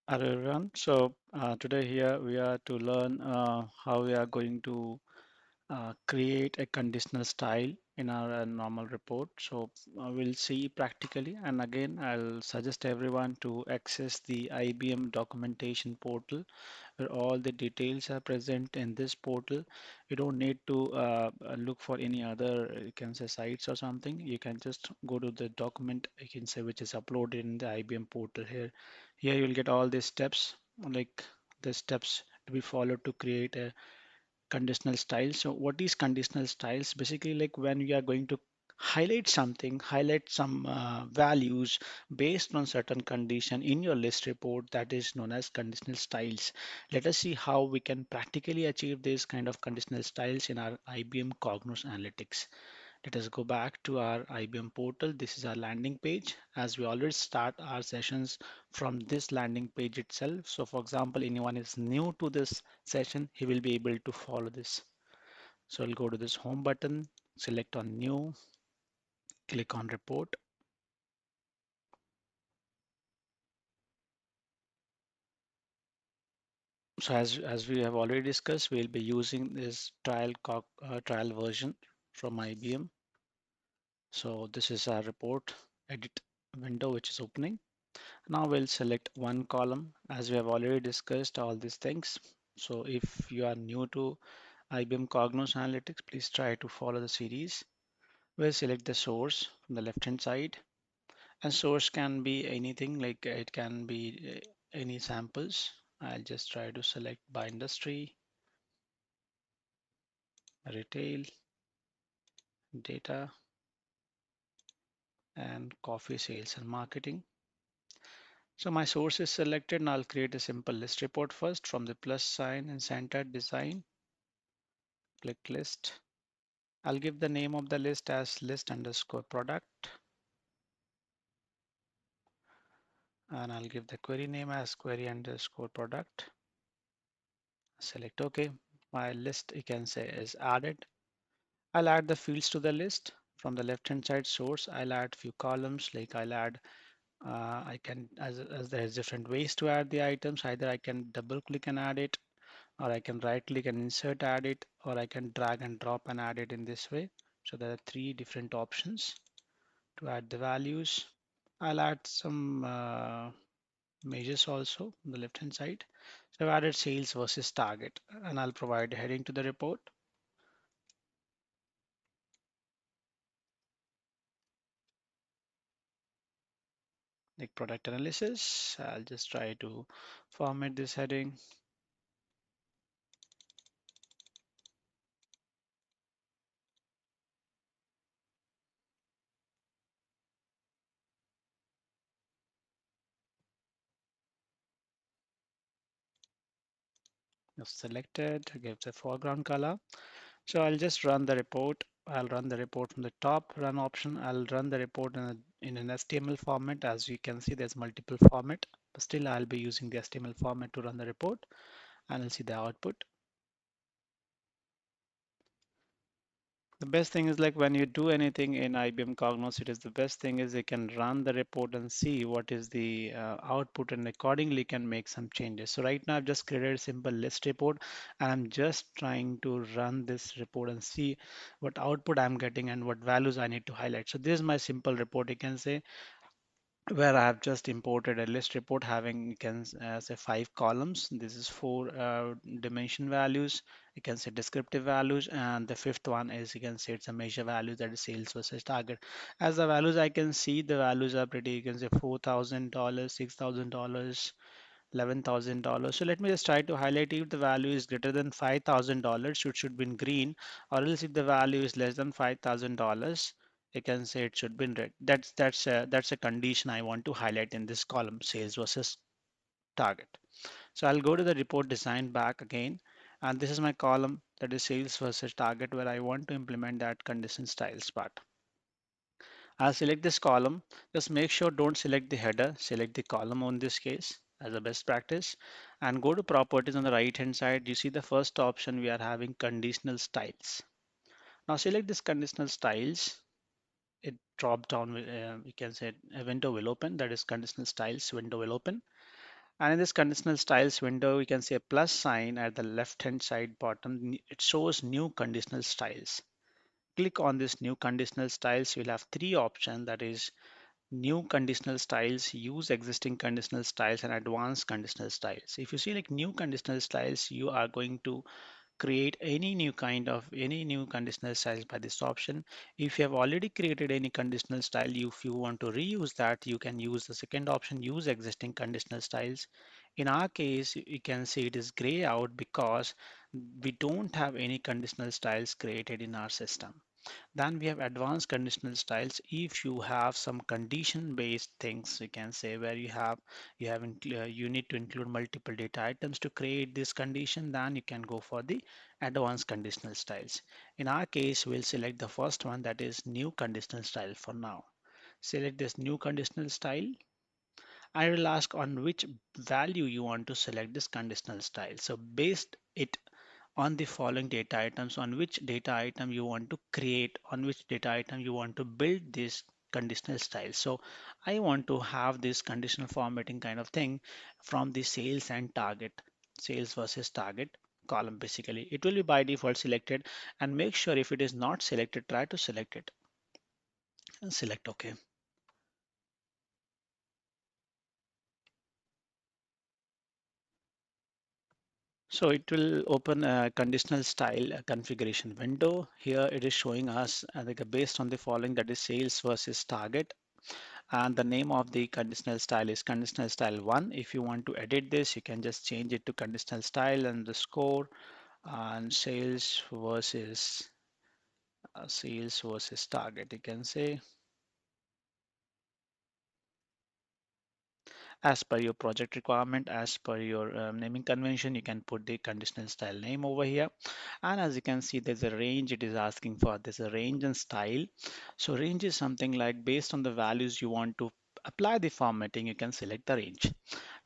Hello everyone. Today here we are to learn how we are going to create a conditional style in our normal report. We'll see practically, and again I'll suggest everyone to access the IBM documentation portal where all the details are present in this portal. You don't need to look for any other, you can say, sites or something. You can just go to the document, you can say, which is uploaded in the IBM portal here. Here you'll get all these steps, like the steps to be followed to create a conditional styles. So what is conditional styles? Basically, like when we are going to highlight something, highlight some values based on certain condition in your list report, that is known as conditional styles. Let us see how we can practically achieve this kind of conditional styles in our IBM Cognos Analytics. Let us go back to our IBM portal. This is our landing page, as we always start our sessions from this landing page itself. So for example, anyone is new to this session, he will be able to follow this. So I'll go to this home button, select on new, click on report. So as we have already discussed, we'll be using this trial version from IBM. So this is our report edit window which is opening. Now we'll select one column, as we have already discussed all these things. So if you are new to IBM Cognos Analytics, please try to follow the series. We'll select the source from the left hand side, and source can be anything, like it can be any samples. I'll just try to select by industry, retail, data, and coffee sales and marketing. So my source is selected, and I'll create a simple list report first from the plus sign and center design. Click list. I'll give the name of the list as list underscore product, and I'll give the query name as query underscore product. Select OK. My list, you can say, is added. I'll add the fields to the list. From the left hand side source, I'll add few columns, like I'll add I can, as there's different ways to add the items. Either I can double click and add it, or I can right click and insert add it, or I can drag and drop and add it in this way. So there are three different options to add the values. I'll add some measures also on the left hand side. So I've added sales versus target, and I'll provide a heading to the report. Like product analysis, I'll just try to format this heading. I've selected, give the foreground color. So I'll just run the report. I'll run the report from the top run option. I'll run the report in an HTML format. As you can see, there's multiple format, but still I'll be using the HTML format to run the report, and I'll see the output. The best thing is, like when you do anything in IBM Cognos, it is the best thing is you can run the report and see what is the output, and accordingly can make some changes. So right now I've just created a simple list report, and I'm just trying to run this report and see what output I'm getting and what values I need to highlight. So this is my simple report, you can say, where I have just imported a list report having, you can say, 5 columns. This is 4 dimension values, you can say descriptive values, and the fifth one is, you can say, it's a measure value, that is sales versus target. As the values I can see, the values are pretty, you can say, $4,000, $6,000, $11,000. So let me just try to highlight if the value is greater than $5,000, it should be in green, or else if the value is less than $5,000, you can say it should be in red. That's a condition I want to highlight in this column, sales versus target. So I'll go to the report design back again, and this is my column, that is sales versus target, where I want to implement that condition styles part. I'll select this column. Just make sure don't select the header, select the column on this case as a best practice, and go to properties on the right hand side. You see the first option, we are having conditional styles. Now select this conditional styles. It drop down, you can say a window will open, that is conditional styles window will open. And in this conditional styles window, we can see a plus sign at the left hand side bottom. It shows new conditional styles. Click on this new conditional styles. You'll have three options, that is new conditional styles, use existing conditional styles, and advanced conditional styles. If you see like new conditional styles, you are going to create any new conditional styles by this option. If you have already created any conditional style, if you want to reuse that, you can use the second option, use existing conditional styles. In our case, you can see it is gray out because we don't have any conditional styles created in our system. Then we have advanced conditional styles. If you have some condition based things, you can say where you need to include multiple data items to create this condition, then you can go for the advanced conditional styles. In our case, we'll select the first one, that is new conditional style for now. Select this new conditional style. I will ask on which value you want to select this conditional style. So based it on the following data items, on which data item you want to create, on which data item you want to build this conditional style. So I want to have this conditional formatting kind of thing from the sales and target, sales versus target column. Basically it will be by default selected, and make sure if it is not selected, try to select it and select OK. So it will open a conditional style configuration window. Here it is showing us like based on the following, that is sales versus target, and the name of the conditional style is conditional style 1. If you want to edit this, you can just change it to conditional style and the score and sales versus target, you can say. As per your project requirement, as per your naming convention, you can put the conditional style name over here. And as you can see, there's a range it is asking for. There's a range and style. So range is something like based on the values you want to apply the formatting, you can select the range.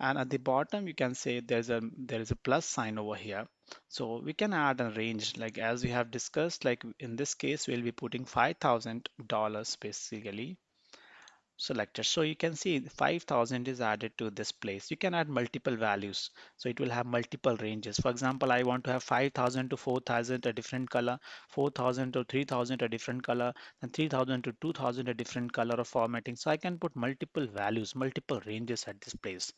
And at the bottom, you can say there is a plus sign over here. So we can add a range, like as we have discussed, like in this case, we'll be putting $5,000 basically selected. So you can see 5,000 is added to this place. You can add multiple values. So it will have multiple ranges. For example, I want to have 5,000 to 4,000 a different color, 4,000 to 3,000 a different color, and 3,000 to 2,000 a different color of formatting. So I can put multiple values, multiple ranges at this place.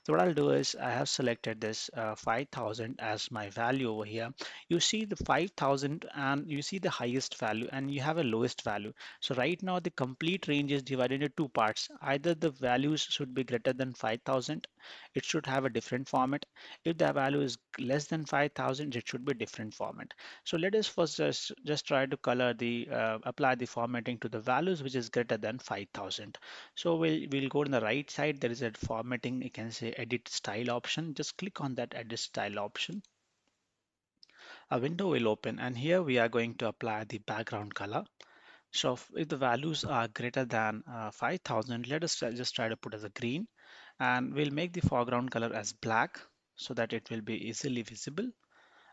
So what I'll do is I have selected this 5,000 as my value over here. You see the 5,000 and you see the highest value and you have a lowest value. So right now the complete range is divided into two parts. Either the values should be greater than 5,000, it should have a different format. If the value is less than 5,000, it should be different format. So let us first just try to color the apply the formatting to the values which is greater than 5,000. So we'll go on the right side. There is a formatting. You can say edit style option. Just click on that edit style option. A window will open, and here we are going to apply the background color. So if the values are greater than 5,000, let us just try to put as a green, and we'll make the foreground color as black so that it will be easily visible.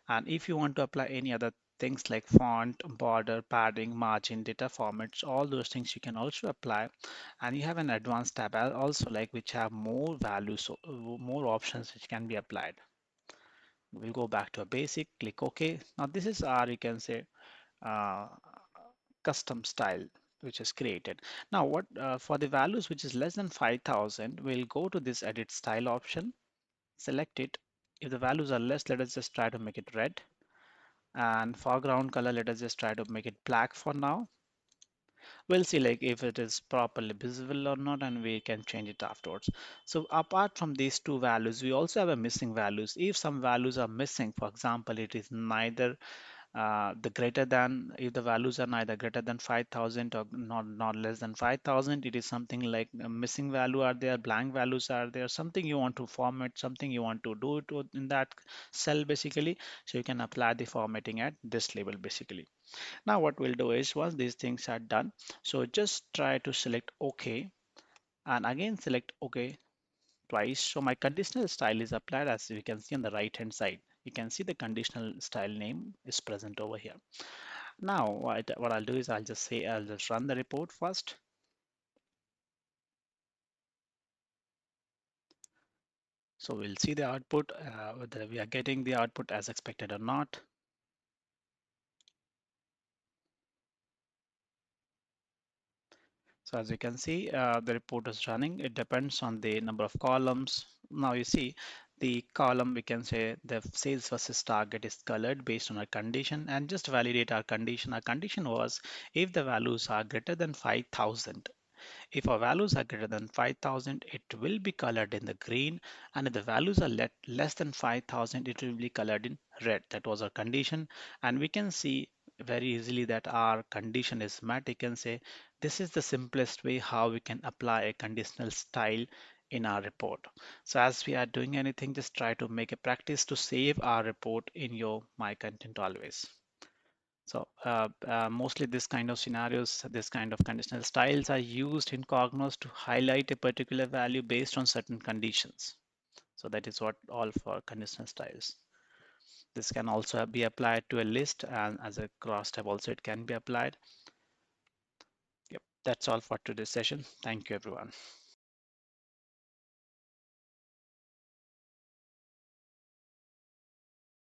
And if you want to apply any other things like font, border, padding, margin, data formats, all those things you can also apply. And you have an advanced tab also, like which have more values, so more options which can be applied. We'll go back to a basic, click OK. Now this is our, you can say, uh, custom style which is created. Now what for the values which is less than 5,000, we'll go to this edit style option, select it. If the values are less, let us just try to make it red, and foreground color, let us just try to make it black for now. We'll see like if it is properly visible or not, and we can change it afterwards. So apart from these two values, we also have a missing values. If some values are missing, for example, it is neither the greater than, if the values are neither greater than 5,000 or not less than 5,000, it is something like a missing value are there, blank values are there, something you want to format, something you want to do it in that cell basically. So you can apply the formatting at this level basically. Now what we'll do is once these things are done, so just try to select OK, and again select OK twice. So my conditional style is applied, as you can see on the right hand side. You can see the conditional style name is present over here. Now what I'll do is I'll just say I'll just run the report first. So we'll see the output, whether we are getting the output as expected or not. So as you can see, the report is running. It depends on the number of columns. Now you see the column, we can say the sales versus target is colored based on our condition, and just validate our condition. Our condition was if the values are greater than 5,000. If our values are greater than 5,000, it will be colored in the green, and if the values are less than 5,000, it will be colored in red. That was our condition, and we can see very easily that our condition is met. You can say this is the simplest way how we can apply a conditional style in our report. So as we are doing anything, just try to make a practice to save our report in your My Content always. So mostly this kind of scenarios, this kind of conditional styles are used in Cognos to highlight a particular value based on certain conditions. So that is what all for conditional styles. This can also be applied to a list, and as a cross tab also it can be applied. Yep, that's all for today's session. Thank you everyone.